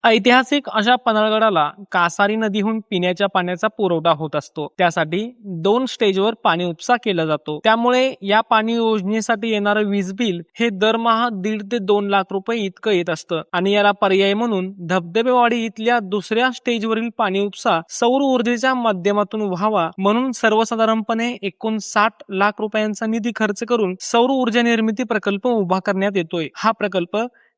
ऐतिहासिक अशा पन्हाळगडाला कासारी नदीहून पिण्याच्या पाण्याचा पुरवठा होत असतो। त्यासाठी 2 स्टेजवर पाणी उपसा केला जातो। त्यामुळे या पाणी योजनेसाठी येणारं वीज बिल हे दरमहा 1.5 ते 2 लाख रुपये इतकं येत असतं आणि याला पर्याय म्हणून धबधबेवाडी इथल्या दुसऱ्या स्टेजवरील पाणी उपसा सौर ऊर्जेच्या माध्यमातून व्हावा म्हणून सर्वसाधारणपणे एकूण 60 लाख रुपयांचा निधी खर्च करून सौर ऊर्जा निर्मिती प्रकल्प उभा करण्यात येतोय। हा प्रकल्प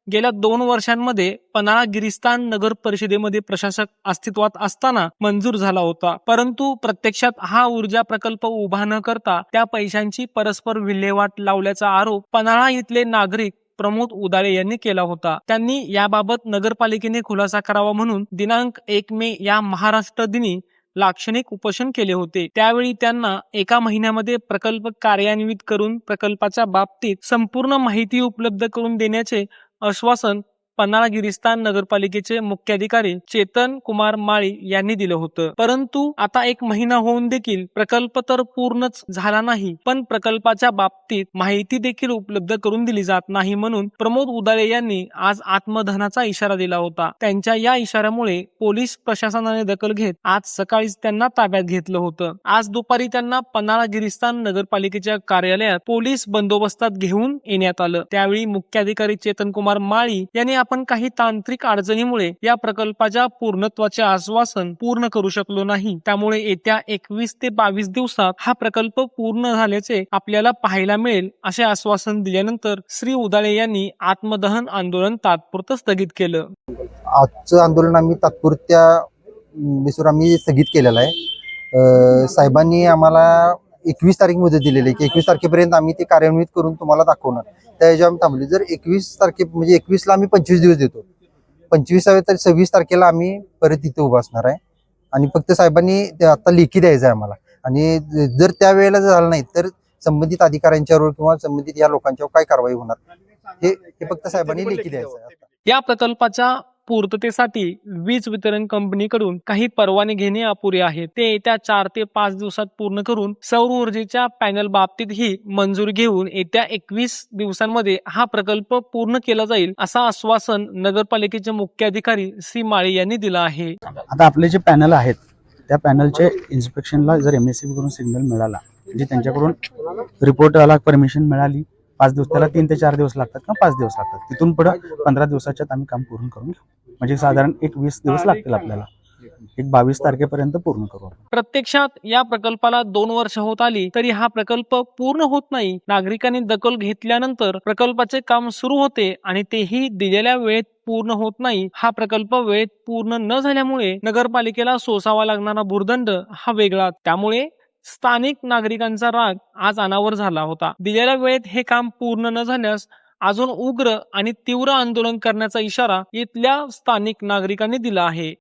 गेल्या 2 वर्षांमध्ये पन्हाळा गिरिस्थान नगर परिषदेमध्ये प्रशासक अस्तित्वात असताना मंजूर झाला होता, परंतु प्रत्यक्षात हा ऊर्जा प्रकल्प उभा न करता त्या पैशांची परस्पर विल्हेवाट लावल्याचा आरोप पन्हाळा इथले नागरिक प्रमोद उदाळे यांनी केला होता। त्यांनी याबाबत नगरपालिकेने खुलासा करावा म्हणून दिनांक 1 मे या महाराष्ट्र दिनी लाक्षणिक उपोषण केले होते। त्यावेळी त्यांना 1 महिन्यामध्ये प्रकल्प कार्यान्वित करून प्रकल्पाच्या बाबतीत संपूर्ण माहिती उपलब्ध करून देण्याचे आश्वासन पन्हाळा गिरिस्थान नगरपालिकेचे मुख्याधिकारी चेतन कुमार माळी यांनी दिलं होतं। परंतु आता 1 महिना होऊन देखील प्रकल्प तर पूर्णच झाला नाही, पण प्रकल्पाच्या बाबतीत माहिती देखील उपलब्ध करून दिली जात नाही म्हणून प्रमोद उदाळे यांनी आज आत्मदहनाचा इशारा दिला होता। त्यांच्या या इशाऱ्यामुळे पोलीस प्रशासनाने दखल घेत आज सकाळीच त्यांना ताब्यात घेतलं होतं। आज दुपारी त्यांना पन्हाळा गिरिस्थान नगरपालिकेच्या कार्यालयात पोलीस बंदोबस्तात घेऊन येण्यात आलं। त्यावेळी मुख्याधिकारी चेतन कुमार माळी यांनी आपण काही तांत्रिक अडचणीमुळे या प्रकल्पाच्या पूर्णत्वाचे आश्वासन पूर्ण करू शकलो नाही, त्यामुळे येत्या 21 ते 22 दिवसात हा प्रकल्प पूर्ण झाल्याचे आपल्याला पाहायला मिळेल असे आश्वासन दिल्यानंतर श्री उदाळे यांनी आत्मदहन आंदोलन तात्पुरतं स्थगित केलं। आजचं आंदोलन आम्ही तात्पुरत्या बेसवर आम्ही स्थगित केलेलं आहे। साहेबांनी आम्हाला 21 तारीख मुदत दिलेली आहे की 21 तारखेपर्यंत आम्ही ते कार्यान्वित करून तुम्हाला दाखवणार। त्या ह्याच्यावर आम्ही थांबले। जर 21 तारखे म्हणजे 21 ला आम्ही 25 दिवस देतो, 25 तर 26 तारखेला आम्ही परत इथे उभा असणार आहे आणि फक्त साहेबांनी आता लेखी द्यायचं आहे आम्हाला। आणि जर त्या वेळेला झालं नाही तर संबंधित अधिकाऱ्यांच्यावर किंवा संबंधित या लोकांच्यावर काय कारवाई होणार हे फक्त साहेबांनी लेखी द्यायचं आहे। या प्रकल्पाच्या पूर्ततेसाठी वीज वितरण कंपनीकडून काही परवाने घेणे अपुरे आहे। ते येत्या 4 ते 5 दिवसात पूर्ण करून सौर ऊर्जेच्या पॅनल बाबतीत ही मंजुरी घेऊन येत्या 21 दिवसांमध्ये हा प्रकल्प पूर्ण केला जाईल असं आश्वासन नगरपालिकेचे मुख्याधिकारी श्री माळी यांनी दिलं आहे। आता आपले जे पॅनल आहेत त्या पॅनलचे इन्स्पेक्शनला जर MSCB कडून सिग्नल मिळाला म्हणजे त्यांच्याकडून रिपोर्टला परमिशन मिळाली 5 दिवस, त्याला 3 ते 4 दिवस लागतात किंवा 5 दिवस लागतात, तिथून पुढे 15 दिवसाच्यात आम्ही काम पूर्ण करून घेऊ। म्हणजे साधारण 20 दिवस लागतील आपल्याला, 22 तारखेपर्यंत पूर्ण करू। प्रत्यक्षात या प्रकल्पाला 2 वर्ष होत आली तरी हा प्रकल्प पूर्ण होत नाही। नागरिकांनी दखल घेतल्यानंतर प्रकल्पाचे काम सुरू होते आणि तेही दिलेल्या वेळेत पूर्ण होत नाही। हा प्रकल्प वेळेत पूर्ण न झाल्यामुळे नगरपालिकेला सोसावा लागणारा भूर्दंड हा वेगळा, त्यामुळे स्थानिक नागरिकांचा राग आज अनावर झाला होता। दिलेल्या वेळेत हे काम पूर्ण न झाल्यास अजून उग्र आणि तीव्र आंदोलन करण्याचा इशारा इथल्या स्थानिक नागरिकांनी दिला आहे।